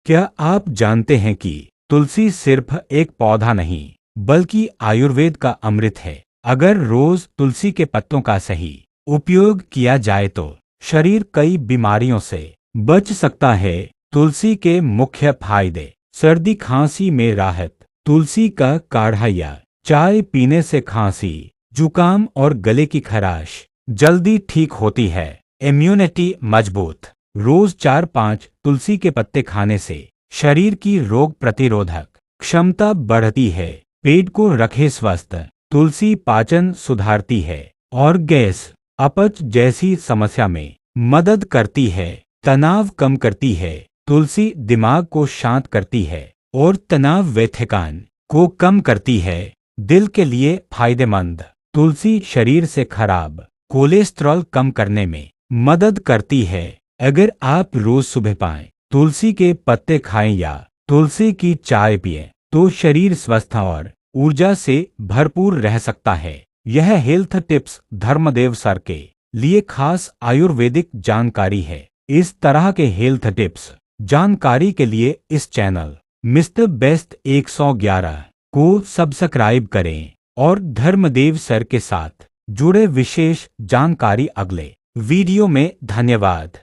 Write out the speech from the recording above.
क्या आप जानते हैं कि तुलसी सिर्फ एक पौधा नहीं, बल्कि आयुर्वेद का अमृत है। अगर रोज तुलसी के पत्तों का सही उपयोग किया जाए तो शरीर कई बीमारियों से बच सकता है। तुलसी के मुख्य फायदे: सर्दी खांसी में राहत। तुलसी का काढ़ा या चाय पीने से खांसी, जुकाम और गले की खराश जल्दी ठीक होती है। इम्यूनिटी मजबूत। रोज 4-5 तुलसी के पत्ते खाने से शरीर की रोग प्रतिरोधक क्षमता बढ़ती है। पेट को रखे स्वस्थ। तुलसी पाचन सुधारती है और गैस, अपच जैसी समस्या में मदद करती है। तनाव कम करती है। तुलसी दिमाग को शांत करती है और तनाव व थकान को कम करती है। दिल के लिए फायदेमंद। तुलसी शरीर से खराब कोलेस्ट्रॉल कम करने में मदद करती है। अगर आप रोज सुबह पाएं तुलसी के पत्ते खाएं या तुलसी की चाय पिएं, तो शरीर स्वस्थ और ऊर्जा से भरपूर रह सकता है। यह हेल्थ टिप्स धर्मदेव सर के लिए खास आयुर्वेदिक जानकारी है। इस तरह के हेल्थ टिप्स जानकारी के लिए इस चैनल मिस्टर बेस्ट 111 को सब्सक्राइब करें और धर्मदेव सर के साथ जुड़े विशेष जानकारी अगले वीडियो में। धन्यवाद।